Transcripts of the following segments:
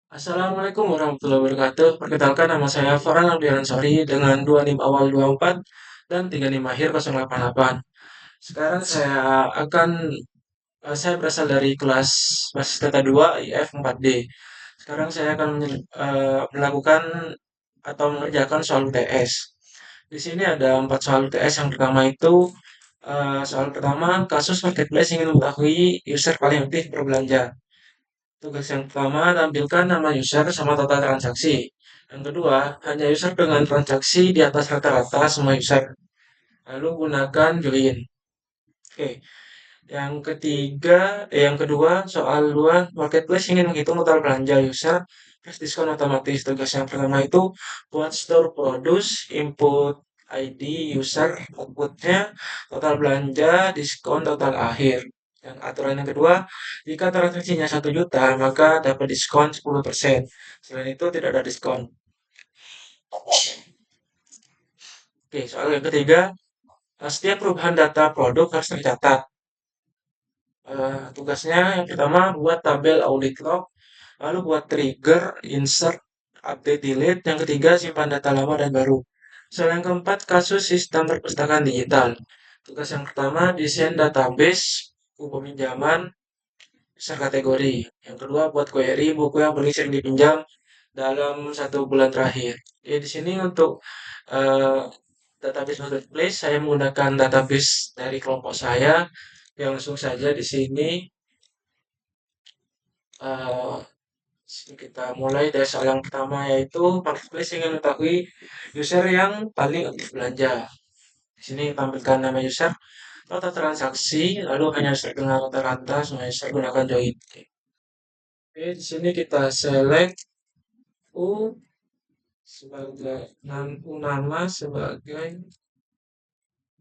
Assalamualaikum warahmatullahi wabarakatuh. Perkenalkan nama saya Farhan Aldiansori dengan 2 NIM awal 24 dan 3 NIM akhir 088. Sekarang saya berasal dari kelas Basis Data 2 IF 4D. Sekarang saya akan melakukan atau mengerjakan soal UTS. Di sini ada 4 soal UTS. Yang pertama itu soal pertama, kasus marketplace ingin mengetahui user paling aktif berbelanja. Tugas yang pertama, tampilkan nama user sama total transaksi. Yang kedua, hanya user dengan transaksi di atas rata-rata semua user. Lalu gunakan join. Oke. Yang kedua, soal 2, marketplace ingin menghitung total belanja user plus diskon otomatis. Tugas yang pertama itu buat store produce, input ID user, outputnya total belanja, diskon total akhir. Dan aturan yang kedua, jika transaksinya 1 juta, maka dapat diskon 10%. Selain itu tidak ada diskon. Oke, soal yang ketiga, setiap perubahan data produk harus tercatat. Tugasnya yang pertama buat tabel audit log, lalu buat trigger, insert, update, delete. Yang ketiga simpan data lama dan baru. Soal yang keempat kasus sistem perpustakaan digital. Tugas yang pertama desain database buku peminjaman besar kategori. Yang kedua buat query buku yang paling sering dipinjam dalam 1 bulan terakhir. Jadi di sini untuk eh, database marketplace saya menggunakan database dari kelompok saya. Yang langsung saja di sini eh, kita mulai dari soal yang pertama yaitu marketplace ingin mengetahui user yang paling aktif belanja. Di sini tampilkan nama user, total transaksi, lalu hanya user dengan rata-rata, semua user gunakan join. Oke, di sini kita select U sebagai nama sebagai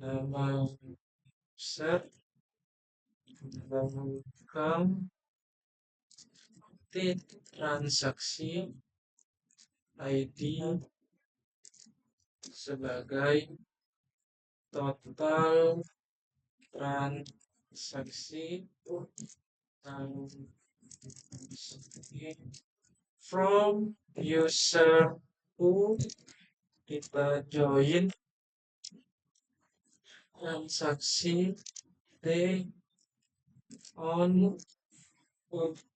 nama user, menggunakan transaksi ID sebagai total transaksi from user who kita join transaksi D on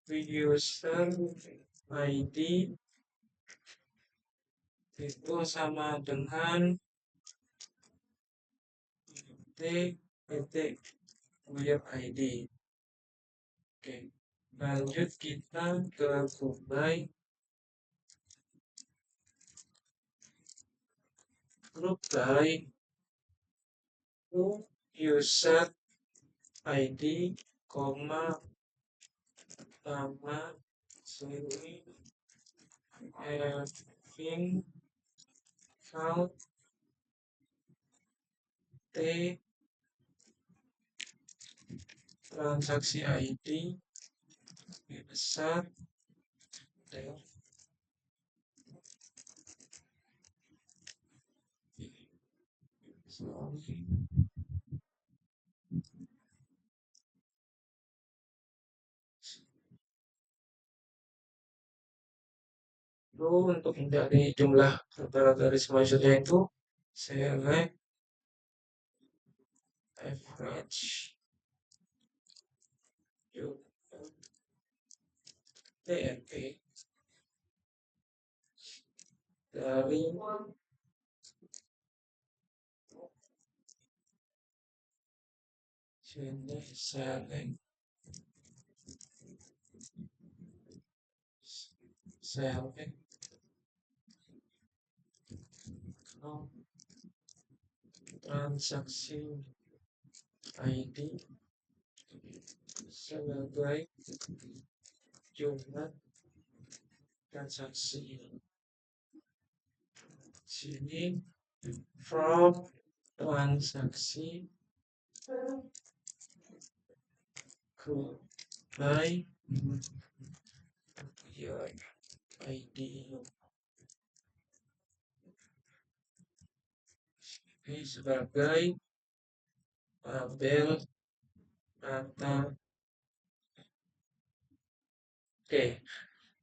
user ID itu sama dengan titik user ID. Oke, lanjut kita ke group by user ID, nama sini having count T transaksi ID besar dari itu untuk mencari jumlah rata-rata dari semua usernya itu select average TNP dari sini select transaksi ID sebagai jumlah transaksi sini from transaksi ke by your ID ini sebagai tabel data. Oke,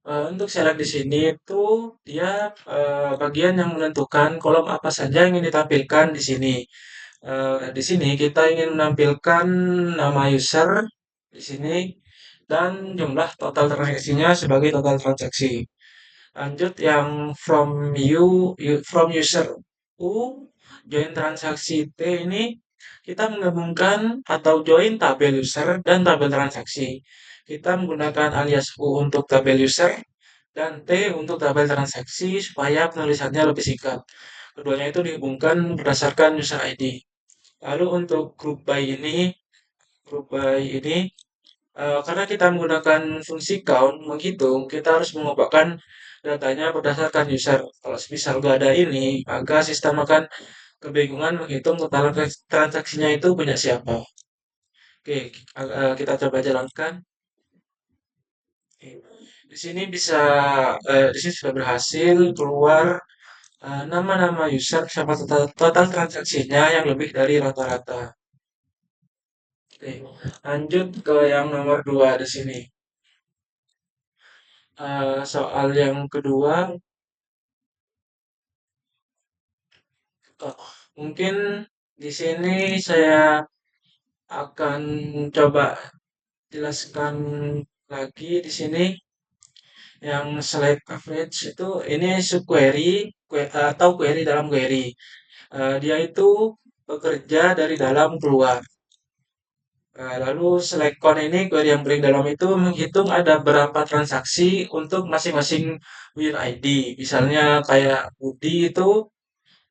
Untuk select di sini itu dia bagian yang menentukan kolom apa saja yang ingin ditampilkan di sini. Di sini kita ingin menampilkan nama user di sini dan jumlah total transaksinya sebagai total transaksi. Lanjut yang from user U join transaksi T ini kita menggabungkan atau join tabel user dan tabel transaksi. Kita menggunakan alias U untuk tabel user dan T untuk tabel transaksi supaya penulisannya lebih singkat. Keduanya itu dihubungkan berdasarkan user ID. Lalu untuk group by ini karena kita menggunakan fungsi count menghitung, kita harus mengubahkan datanya berdasarkan user. Kalau misal nggak ada ini, maka sistem akan kebingungan menghitung total transaksinya itu punya siapa. Oke, kita coba jalankan. Oke. Di sini sudah berhasil keluar nama-nama user sama total transaksinya yang lebih dari rata-rata. Oke, lanjut ke yang nomor 2 di sini. Soal yang kedua, oh, mungkin di sini saya akan coba jelaskan lagi di sini yang select average itu ini subquery atau query dalam query. Dia itu bekerja dari dalam keluar. Lalu select count ini query yang paling dalam itu menghitung ada berapa transaksi untuk masing-masing win ID. Misalnya kayak Budi itu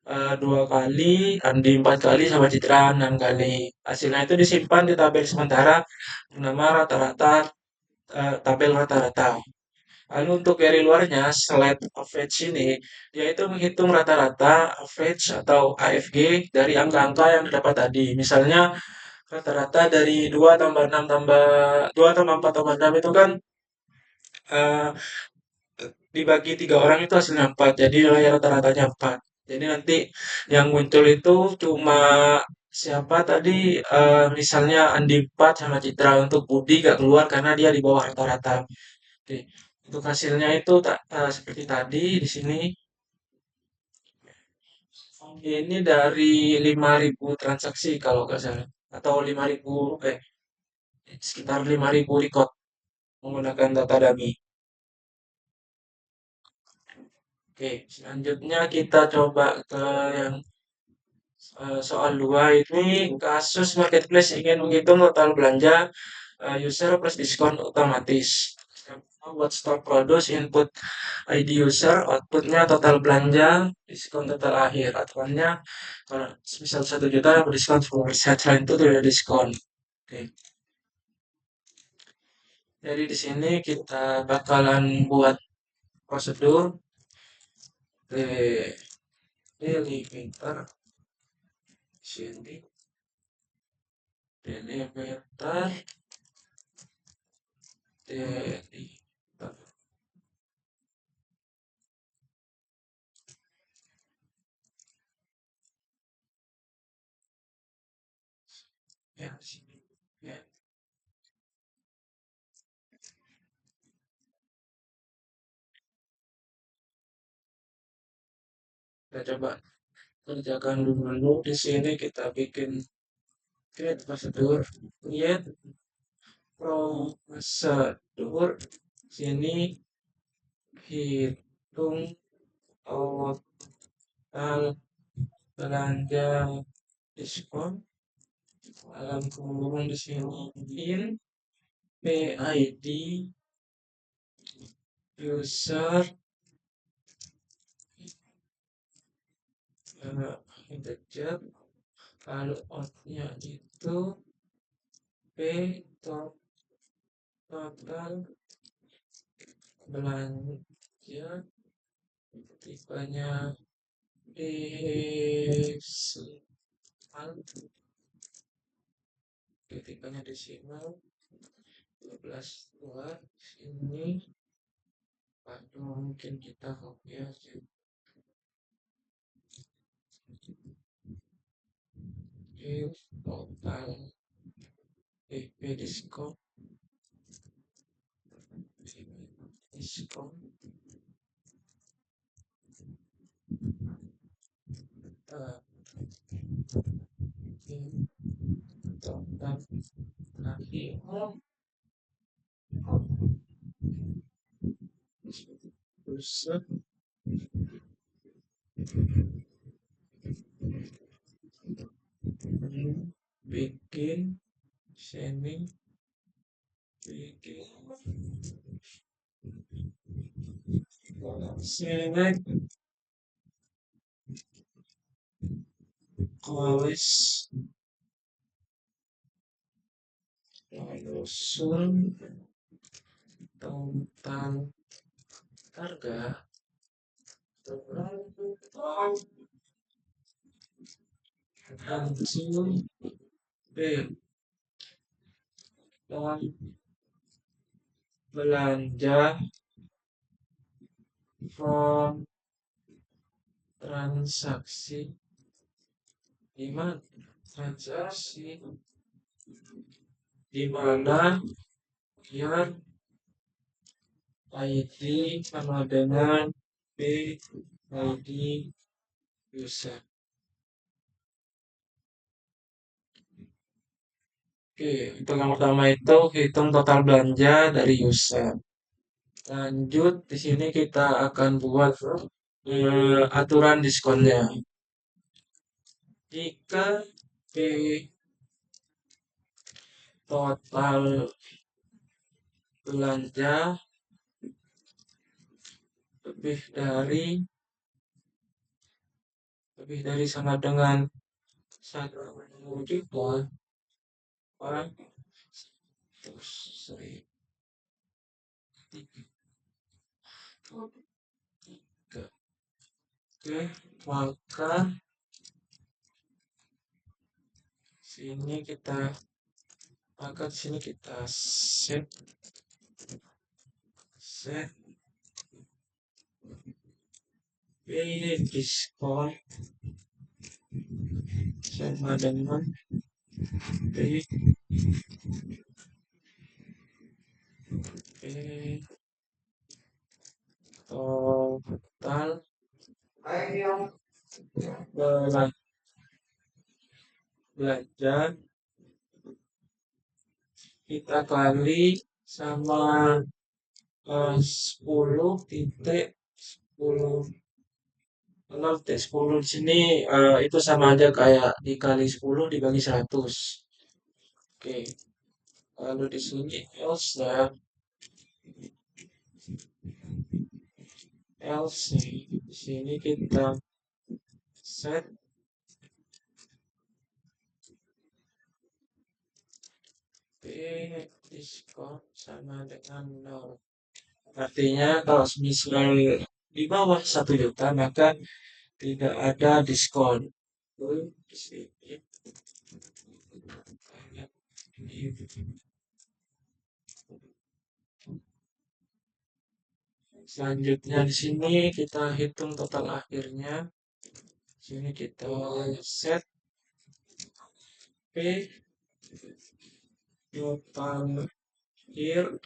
2 kali, Andi 4 kali, sama Citra 6 kali. Hasilnya itu disimpan di tabel sementara bernama rata-rata tabel rata-rata. Lalu untuk query luarnya, select average ini, dia itu menghitung rata-rata average atau AFG dari angka-angka yang didapat tadi. Misalnya rata-rata dari 2 tambah 6 tambah 2 tambah 4 tambah 6 itu kan eh, dibagi 3 orang itu hasilnya 4. Jadi nilai rata-ratanya 4. Jadi nanti yang muncul itu cuma siapa tadi misalnya Andi 4 sama Citra, untuk Budi gak keluar karena dia di bawah rata-rata. Oke. Untuk hasilnya itu seperti tadi di sini. Ini dari 5.000 transaksi kalau nggak salah. Atau 5.000 sekitar 5.000 record menggunakan data dummy. Oke, selanjutnya kita coba ke yang soal 2 ini kasus marketplace ingin menghitung total belanja user plus diskon otomatis. Buat stock produce input ID user, outputnya total belanja, diskon total akhir. Aturannya kalau misal 1 juta aku diskon 10%, selain itu tidak ada diskon. Oke. Jadi di sini kita bakalan buat prosedur delimiter sini delimiter delimiter ya sini ya. Kita coba kerjakan dulu. Di sini kita bikin create prosedur, create prosedur. Sini hitung total belanja diskon dalam kurung di sini in PID user integer, lalu outnya itu P total belanja, tipenya desimal, tipenya desimal 12 luar sini. Atau mungkin kita copy aja if total DP diskon diskon, uh, total terakhir pusat bikin semi bikin select kualis langsung tentang harga langsung B dan belanja from transaksi di mana transaksi di mana biar ID sama dengan B ID user. Oke, untuk yang pertama itu hitung total belanja dari user. Lanjut, di sini kita akan buat aturan diskonnya. Jika B total belanja lebih dari sama dengan 1 juta, orang terus seribu tiga. Oke, maka sini kita set ini diskon sama dengan B total belanja kita kali sama 10 10 di sini itu sama aja kayak dikali 10 dibagi 100. Oke, lalu di sini else di sini kita set P diskon sama dengan 0. Artinya kalau misal di bawah 1 juta maka tidak ada diskon. Di sini selanjutnya di sini kita hitung total akhirnya. Di sini kita set P total akhir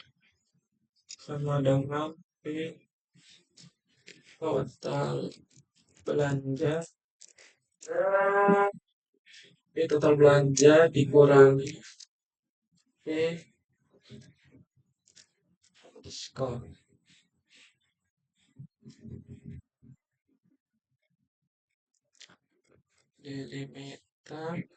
sama dengan P total belanja total belanja dikurangi P diskon. Delimiter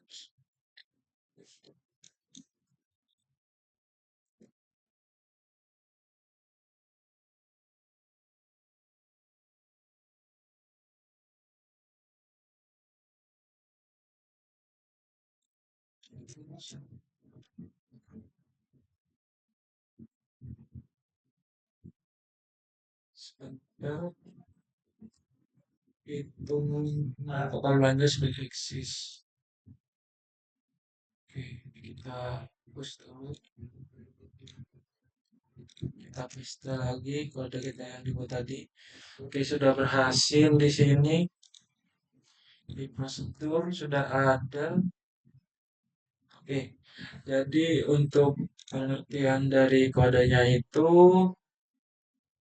sebentar hitung total belanja sudah eksis. Oke, kita hapus dulu. Kita paste lagi kode kita yang dibuat tadi. Oke, sudah berhasil di sini. Di prosedur sudah ada. Oke, jadi untuk pengertian dari kodenya itu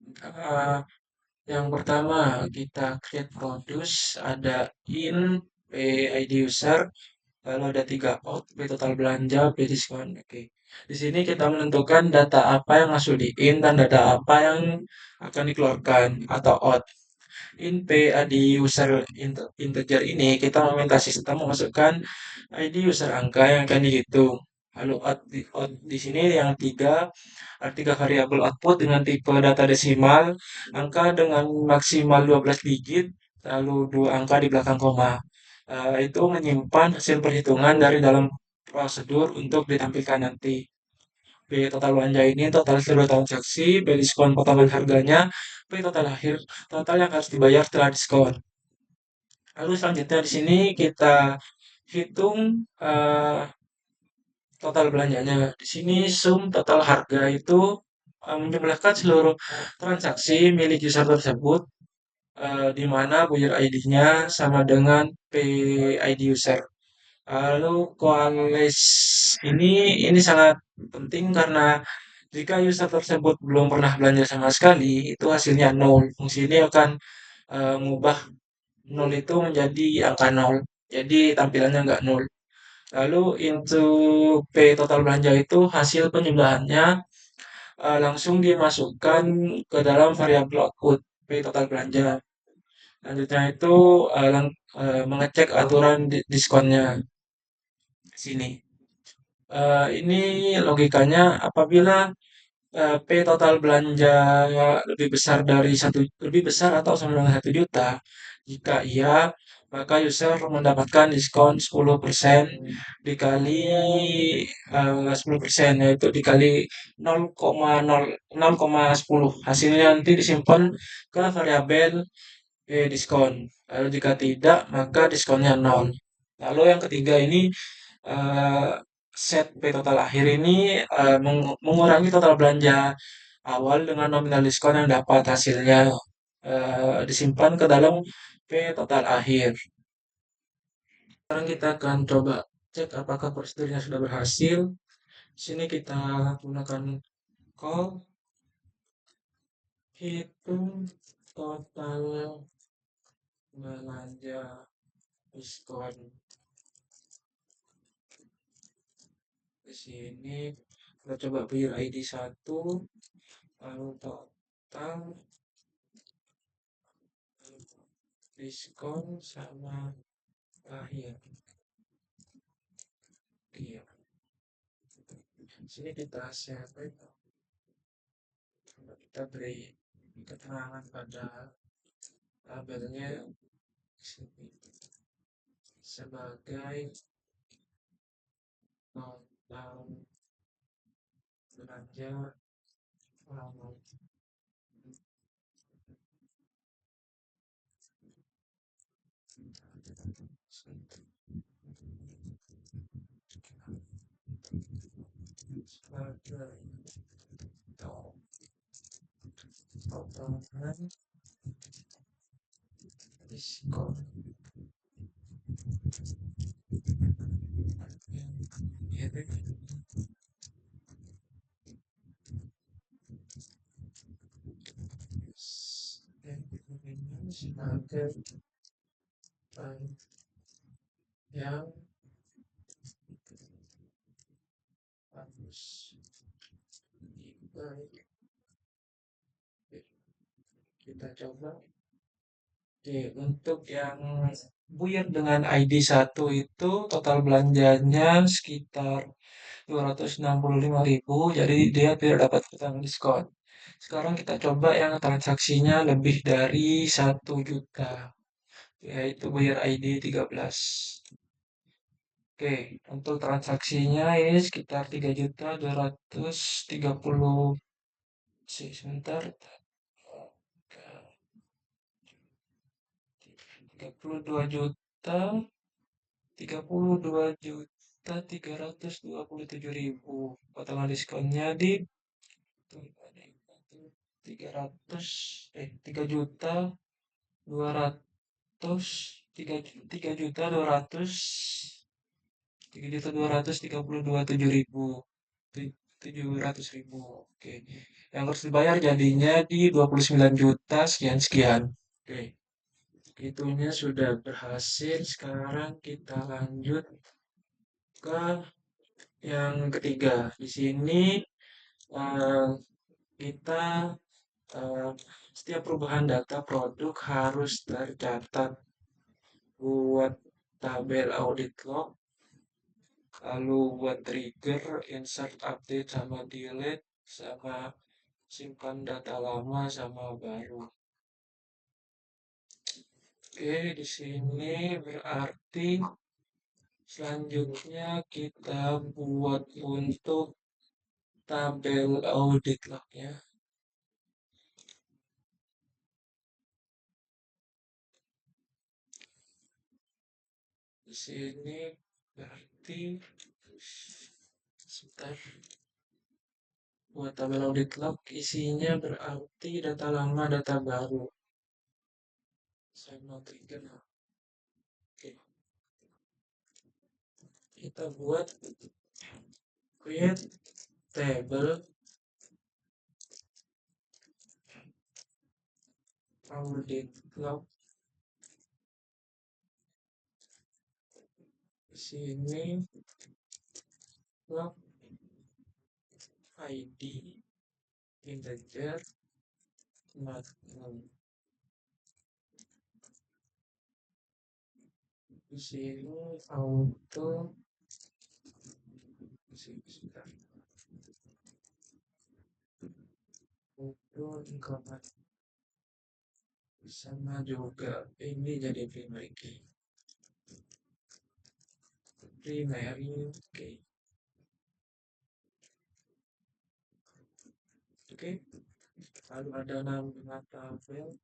Eh, yang pertama kita create produce, ada in, p id user, lalu ada 3 out, p total belanja, p diskon. Oke. Di sini kita menentukan data apa yang masuk di in dan data apa yang akan dikeluarkan atau out. In p id user integer ini kita meminta sistem memasukkan id user angka yang akan dihitung. Lalu out di sini yang tiga, ada tiga variabel output dengan tipe data desimal, angka dengan maksimal 12 digit, lalu dua angka di belakang koma. Itu menyimpan hasil perhitungan dari dalam prosedur untuk ditampilkan nanti. B total belanja ini total seluruh transaksi, B diskon potongan harganya, B total akhir, total yang harus dibayar setelah diskon. Lalu selanjutnya di sini kita hitung eh, total belanjanya. Di sini sum total harga itu menjumlahkan seluruh transaksi milik user tersebut, di mana buyer ID-nya sama dengan PID user. Lalu koalis ini sangat penting karena jika user tersebut belum pernah belanja sama sekali, itu hasilnya nol. Fungsi ini akan mengubah nol itu menjadi angka nol. Jadi tampilannya nggak nol. Lalu untuk P total belanja itu hasil penjumlahannya langsung dimasukkan ke dalam variabel output P total belanja. Selanjutnya itu mengecek aturan diskonnya di sini. Ini logikanya apabila P total belanja lebih besar atau sama dengan 1 juta. Jika iya, maka user mendapatkan diskon 10% dikali 10%, yaitu dikali 0,10. Hasilnya nanti disimpan ke variabel diskon. Lalu jika tidak, maka diskonnya nol. Lalu yang ketiga ini eh, set P total akhir ini mengurangi total belanja awal dengan nominal diskon yang dapat hasilnya disimpan ke dalam P total akhir. Sekarang kita akan coba cek apakah prosedurnya sudah berhasil. Di sini kita gunakan call hitung total belanja diskon. Di sini kita coba buyer ID 1, lalu total diskon sama akhir. Iya. Sini kita share, kita beri keterangan pada tabelnya sini sebagai total belanja awal. Sebagai total diskon yang sebagai yang harus dibayar. Kita coba. Oke, untuk yang buyer dengan ID 1 itu total belanjanya sekitar 265.000, jadi dia tidak dapat potongan diskon. Sekarang kita coba yang transaksinya lebih dari 1 juta, yaitu buyer ID 13. Oke, untuk transaksinya ini sekitar 3.230. Sebentar. 32.327.000. Potongan diskonnya di 300 3 juta 232.700. 700.000. Oke. Yang harus dibayar jadinya di 29 juta sekian sekian. Oke. Itunya sudah berhasil. Sekarang kita lanjut ke yang ketiga. Di sini eh, kita eh, setiap perubahan data produk harus tercatat buat tabel audit log, lalu buat trigger, insert, update, sama delete, sama simpan data lama sama baru. Oke, di sini berarti selanjutnya kita buat untuk tabel audit lognya. Di sini berarti sebentar, buat tabel audit log isinya berarti data lama, data baru. Saya mau trigger. Oke, kita buat create table audit log. Di sini log ID integer not known. Di sini auto sebentar, auto increment sama juga ini jadi primary key. Primary key. Oke, lalu ada nama tabel,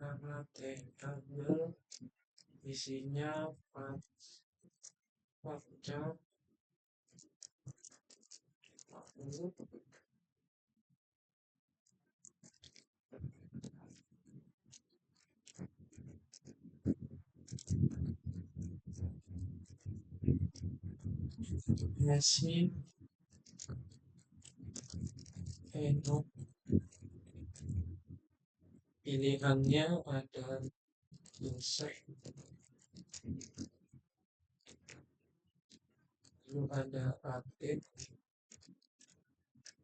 nama tabel isinya pajak, mesin, enok. Pilihannya ada insert, lalu ada update,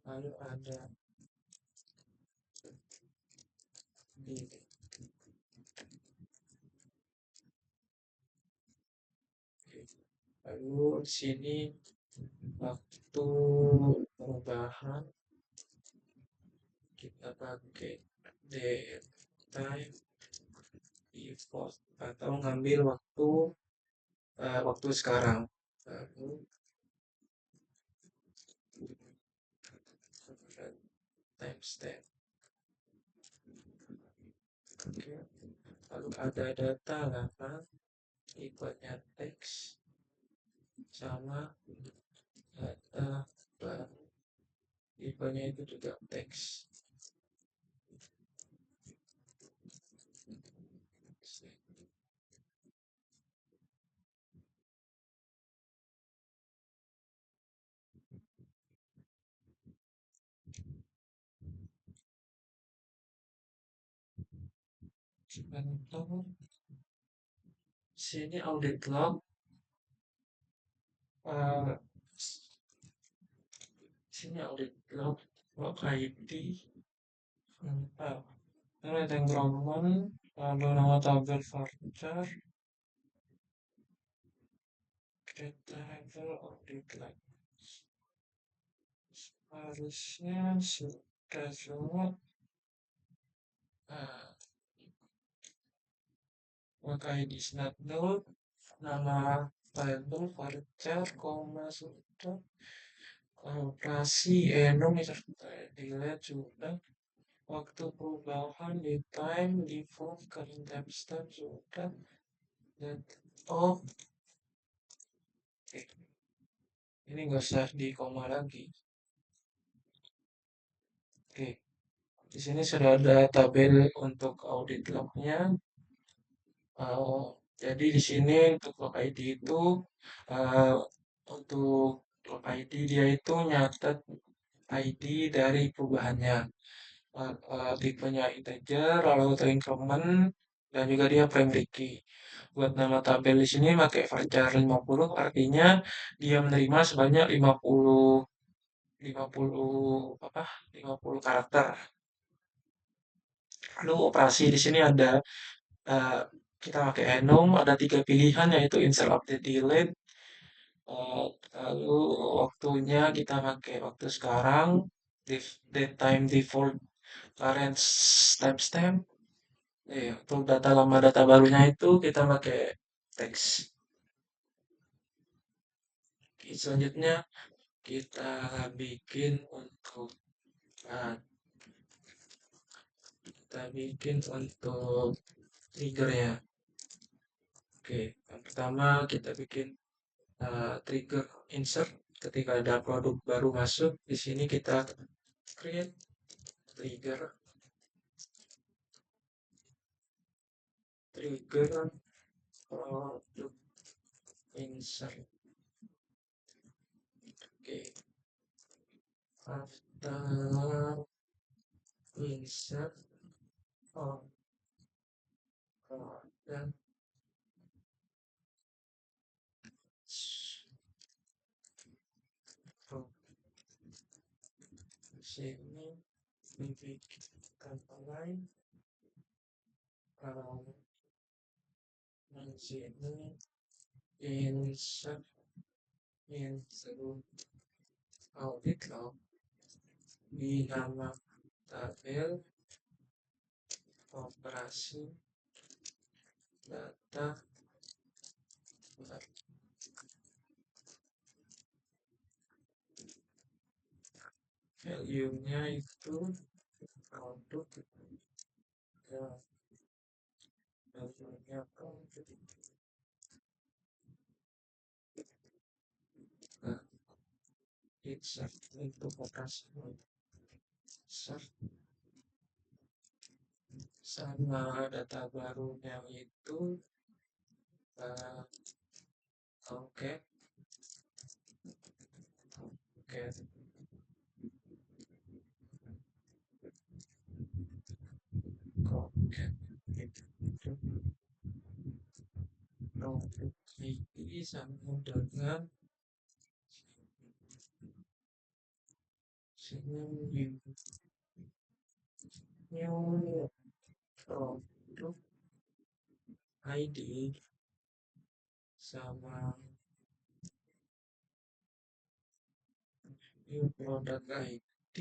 lalu ada delete. Lalu di sini waktu perubahan kita pakai date time default atau ngambil waktu sekarang. Lalu timestamp. Oke. Lalu ada data lama, tipenya teks, sama data baru, tipenya itu juga teks. Sebentar, sini audit log, uh, sini audit log ID, sebentar. Ini ada enrollment, lalu nama tabel voucher, create table audit log. Harusnya sudah semua. Work ID is not known, nama tabel voucher, koma sudah, operasi enum delete sudah, waktu perubahan di time default current timestamp sudah, dan oh ini nggak usah di koma lagi. Oke, di sini sudah ada tabel untuk audit lognya. Jadi di sini untuk log ID itu eh, untuk log ID dia itu nyatet ID dari perubahannya. Tipenya integer, lalu increment, dan juga dia primary key. Buat nama tabel di sini pakai varchar 50, artinya dia menerima sebanyak 50 apa? 50 karakter. Lalu operasi di sini ada eh, kita pakai enum, ada tiga pilihan yaitu insert, update, delete. Eh, Lalu waktunya kita pakai waktu sekarang, date time default, current timestamp. Untuk data lama data barunya itu kita pakai teks. Oke, selanjutnya kita bikin untuk uh, trigger ya. Oke, yang pertama kita bikin trigger insert ketika ada produk baru masuk. Di sini kita create trigger trigger produk insert. Oke, after insert of product from sini bikin lain di sini insert insert audit log di nama tabel operasi data value-nya itu produk ya value-nya produk. Nah, insert untuk operasi insert sama data barunya itu uh, oke oke oke itu produk ini sama dengan sini new produk ID sama new product ID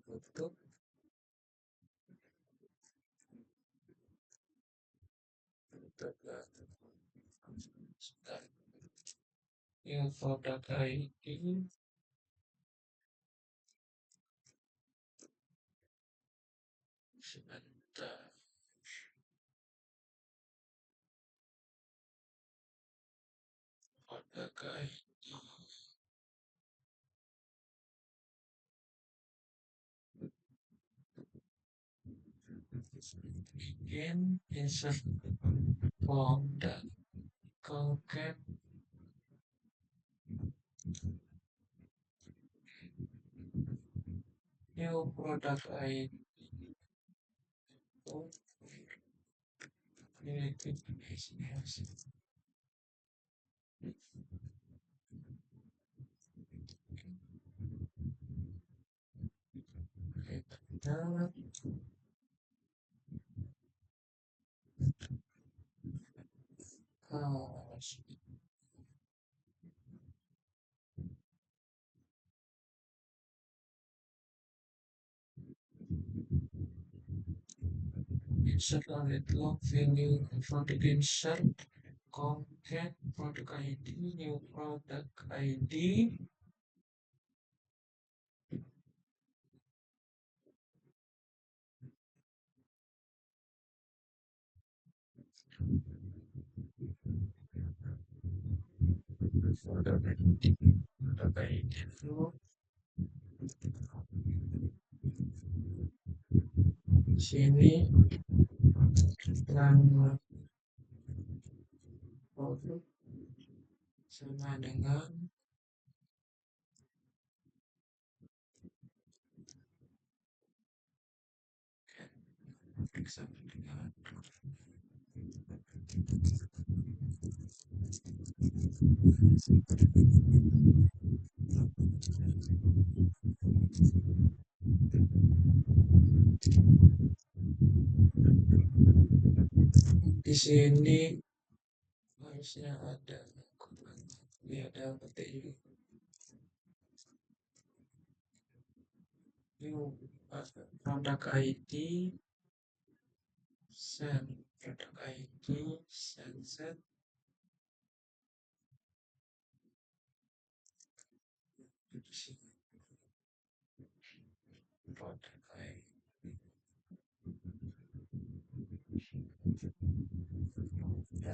untuk new product ID sebentar product ID bikin insert product concat new product ID related data insert added log value product insert concat product ID new product ID product ID product ID itu sini dan produk sama dengan sama dengan di sini harusnya ada ya ada petik juga ini produk ID send produk ID send di sini produk ID ya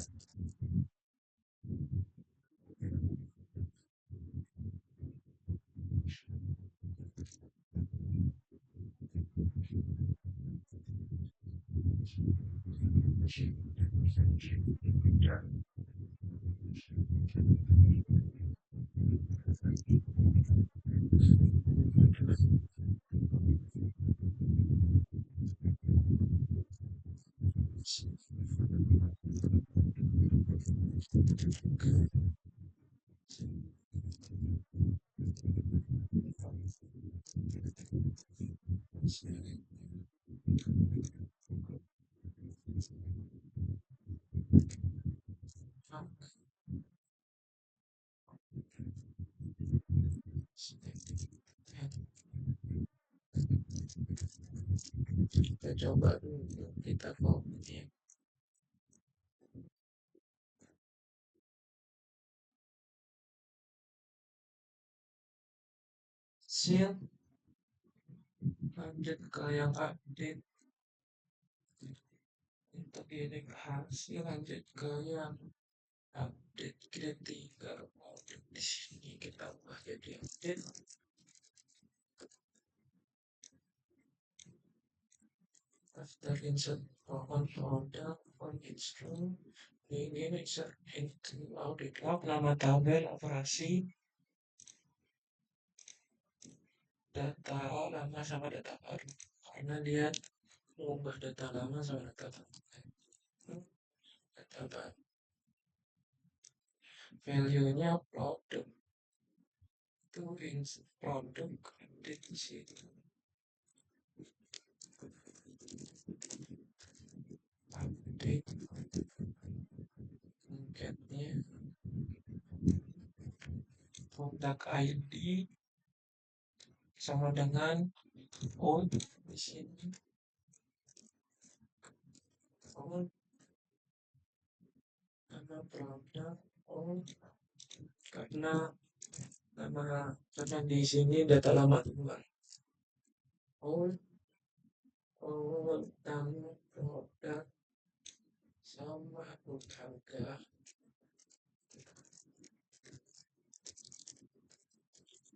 kita coba dulu kita copy hasil lanjut ke yang update untuk ini hasil lanjut ke yang update ketiga update di sini kita ubah jadi update after insert on product on instance ini insert into audit log nama tabel operasi data lama sama data baru karena dia mengubah data lama sama data baru data baru value nya produk to insert produk di situ update getnya produk ID sama dengan old di sini old nama produk old karena karena di sini data lama kembali old old nama produk sama harga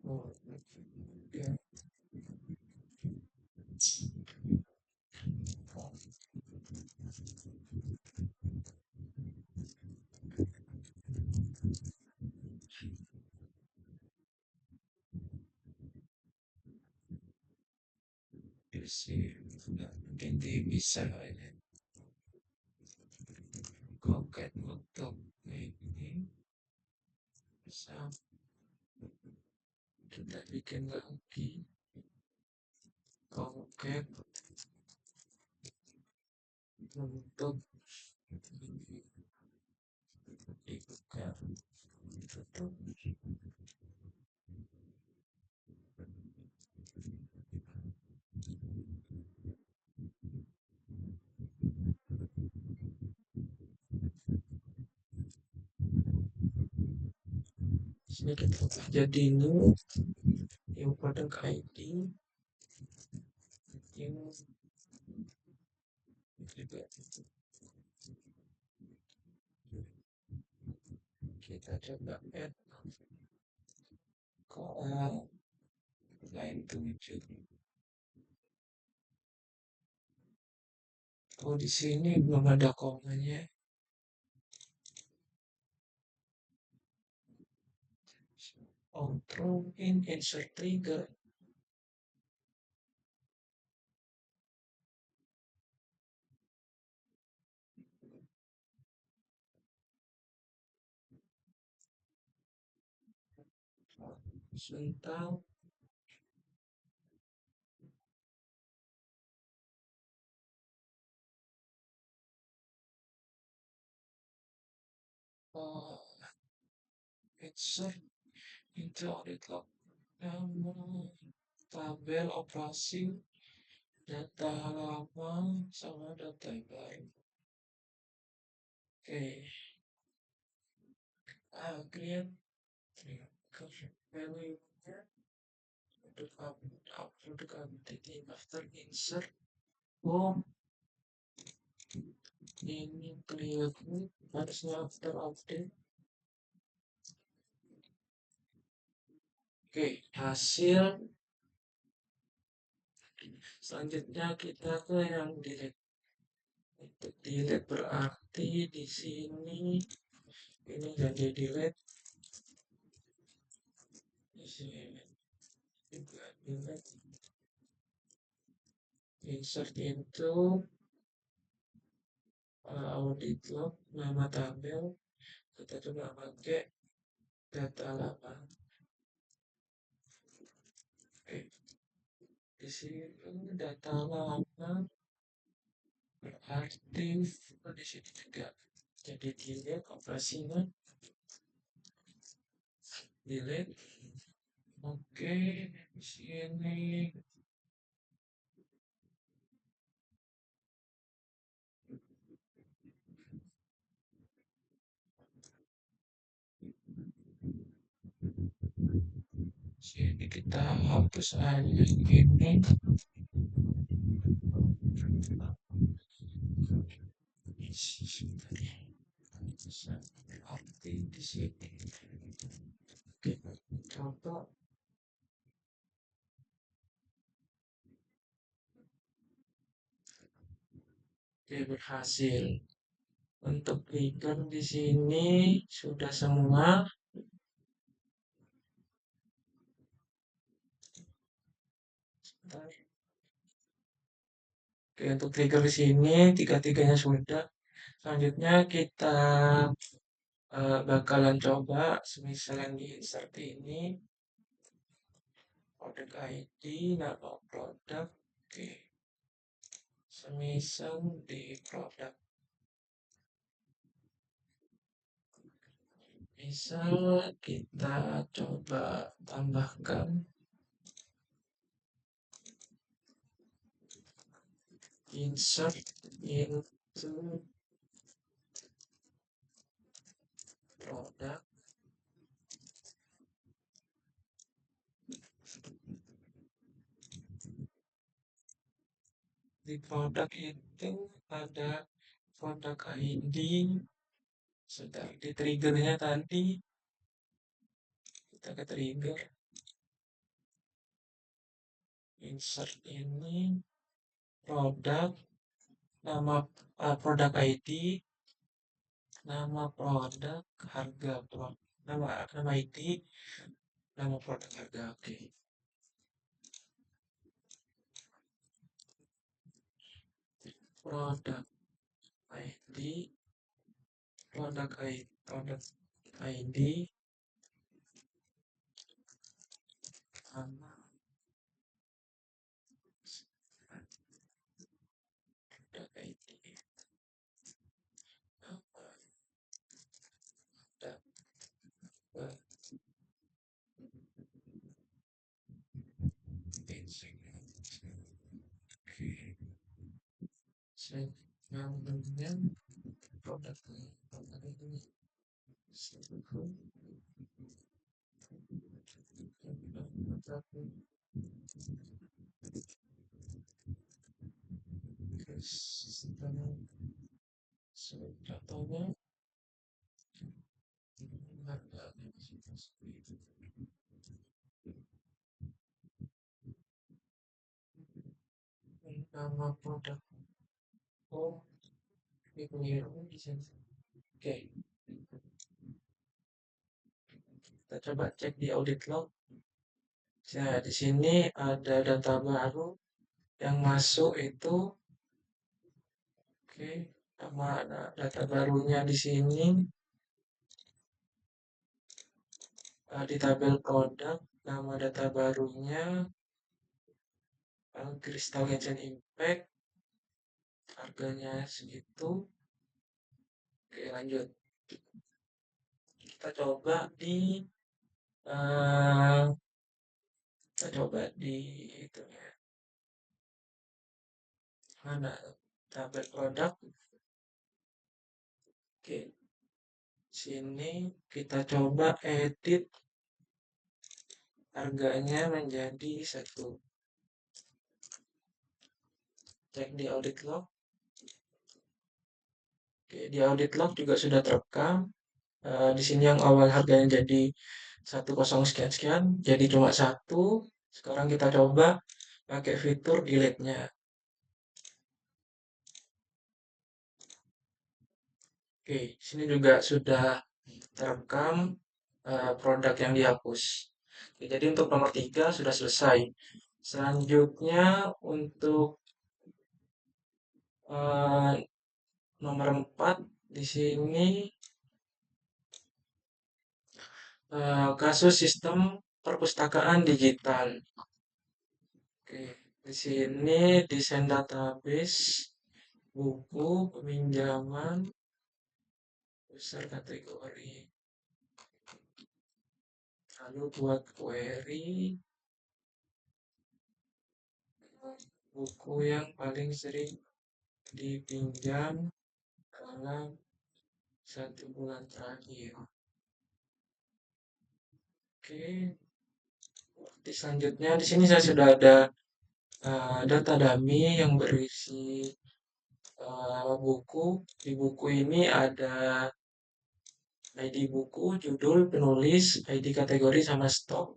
old ya sih nanti bisa ini konkret untuk ini bisa kita bikin lagi konkret untuk dibuka tutup sini kita ubah jadi new produk ID new juga kita coba add kolam line 7 Oh, di sini belum ada komanya. Control in insert trigger. Sebentar. Oh, insert into audit log. Nama tabel operasi data lama sama data yang baru. Oke, create trigger value untuk upload update after insert. Oh, ini kelihatan harusnya after update. Oke, hasil selanjutnya kita ke yang delete. Untuk delete berarti di sini ini jadi delete, di sini juga delete. Insert itu audit log nama tabel, kita coba pakai data lama. Oke, di sini data lama berarti di sini juga jadi delete operasinya, delete. Oke, di sini sini kita hapus aja ini. Arti di sini. Oke, coba. Oke, berhasil. Untuk trigger di sini sudah semua. Oke, untuk trigger di sini tiga-tiganya sudah. Selanjutnya kita bakalan coba semisal yang di insert ini produk ID, nama produk. Oke, semisal di produk. Misal kita coba tambahkan insert into produk. Di produk itu ada produk ID, sudah di triggernya tadi kita ke trigger insert ini produk, nama produk ID, nama produk, harga produk, nama ID, nama produk, harga. Oke, produk ID, produk ID, nama produk ID, nama produk. Oke, saya ngambilnya produk ini. Contohnya harga nama produk. Oh, ini keliru di sini. Oke, kita coba cek di audit log. Nah, di sini ada data baru yang masuk itu. Oke, nama data barunya di sini di tabel produk, nama data barunya Crystal Legend Impact, harganya segitu. Oke, lanjut. Kita coba di eh, kita coba di itu ya. Mana tabel produk? Oke, sini kita coba edit harganya menjadi satu. Cek di audit log. Oke, di audit log juga sudah terekam. Di sini yang awal harganya jadi 10 sekian sekian, jadi cuma satu. Sekarang kita coba pakai fitur delete-nya. Oke, sini juga sudah terekam produk yang dihapus. Oke, jadi untuk nomor 3 sudah selesai. Selanjutnya untuk eh, nomor 4 di sini kasus sistem perpustakaan digital. Oke, di sini desain database, buku, peminjaman, user kategori. Lalu buat query, buku yang paling sering dipinjam dalam 1 bulan terakhir. Oke, di selanjutnya di sini saya sudah ada data dummy yang berisi buku. Di buku ini ada ID buku, judul, penulis, ID kategori, sama stok.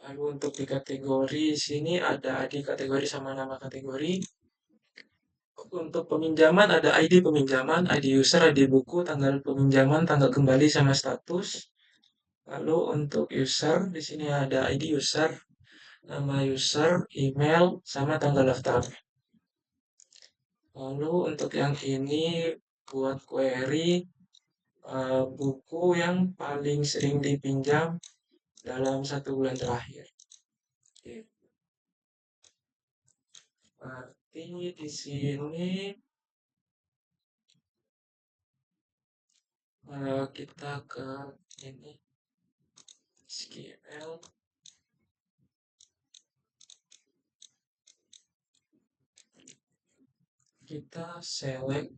Lalu untuk di kategori sini ada ID kategori sama nama kategori. Untuk peminjaman ada ID peminjaman, ID user, ID buku, tanggal peminjaman, tanggal kembali, sama status. Lalu untuk user di sini ada ID user, nama user, email, sama tanggal daftar. Lalu untuk yang ini buat query buku yang paling sering dipinjam dalam 1 bulan terakhir. Oke. Berarti di sini kita ke ini SQL. Kita select,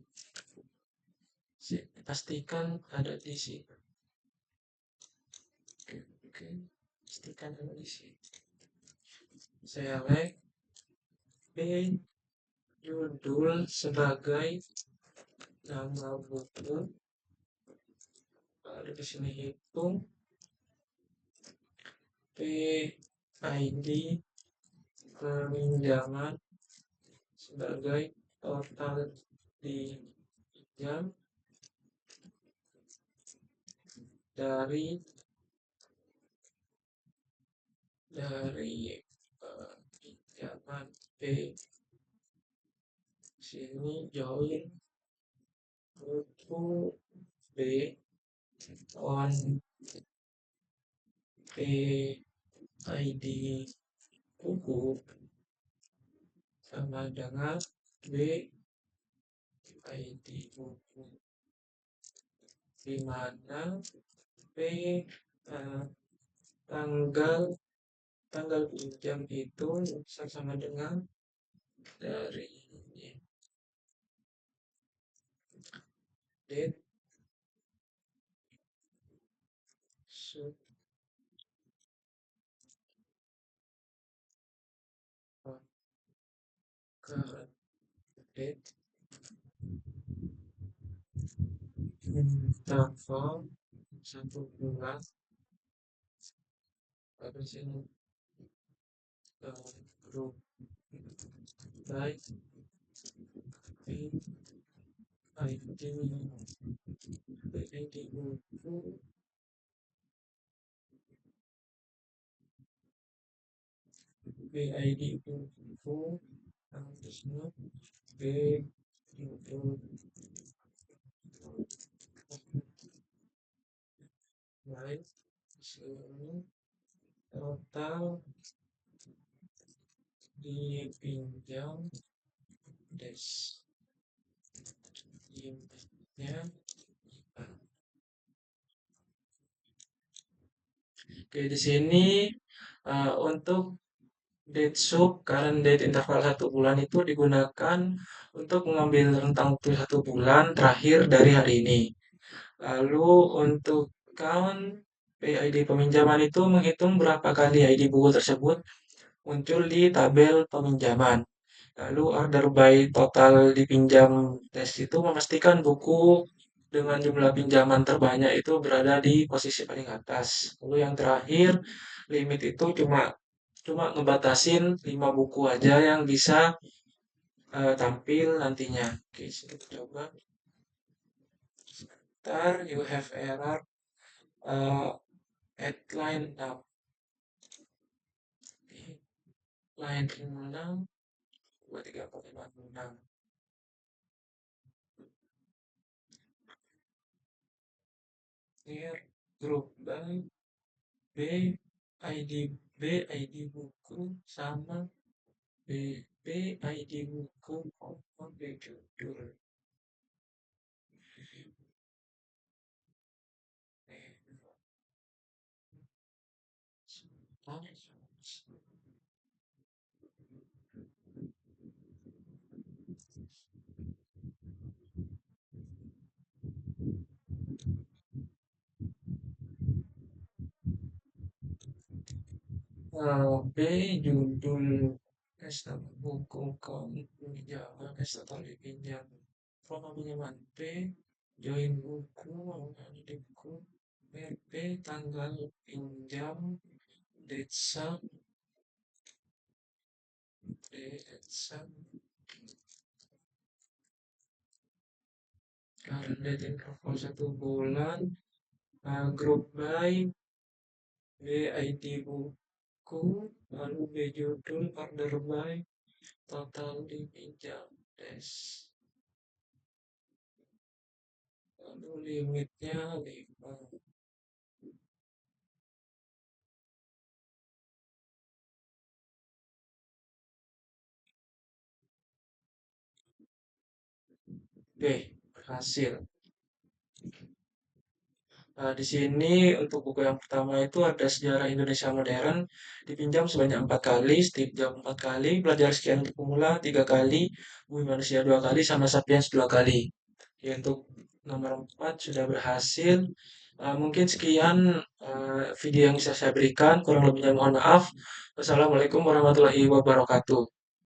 pastikan ada di sini. Oke, pastikan ada di sini. Select B, judul sebagai nama buku. Lalu di sini hitung PID peminjaman sebagai total pinjam dari pinjaman P. Sini join buku B on PID buku sama dengan B ID buku, di mana P tanggal pinjam itu sama dengan dari date current date interval 1 bulan. Lalu sini grup by BID buku, BID buku, harusnya B itu baik seluruh total dipinjam des limitnya. Oke, di sini untuk date sub current date interval 1 bulan itu digunakan untuk mengambil rentang waktu 1 bulan terakhir dari hari ini. Lalu untuk count PID peminjaman itu menghitung berapa kali ID buku tersebut muncul di tabel peminjaman. Lalu order by total dipinjam tes itu memastikan buku dengan jumlah pinjaman terbanyak itu berada di posisi paling atas. Lalu yang terakhir, limit itu cuma cuma ngebatasin 5 buku aja yang bisa tampil nantinya. Oke, kita coba. Ntar you have error at line up. Line 6, 2, 3, 4, 5, 6. Here, group by B, ID buku sama ID buku koma B judul. B judul nama buku kamu pinjaman atau dipinjam. Forma pinjaman B, join buku, di buku, RP tanggal pinjam, date sum, current date interval 1 bulan, group by BID buku, lalu B judul, order by, total dipinjam, des. Lalu limitnya 5. Oke, berhasil. Nah, di sini untuk buku yang pertama itu ada Sejarah Indonesia Modern, dipinjam sebanyak 4 kali, Steve Jobs 4 kali, Belajar Sekian untuk Pemula 3 kali, Bumi Manusia 2 kali, sama Sapiens 2 kali. Ya, untuk nomor 4 sudah berhasil. Mungkin sekian video yang bisa saya berikan, kurang lebihnya mohon maaf. Wassalamualaikum warahmatullahi wabarakatuh.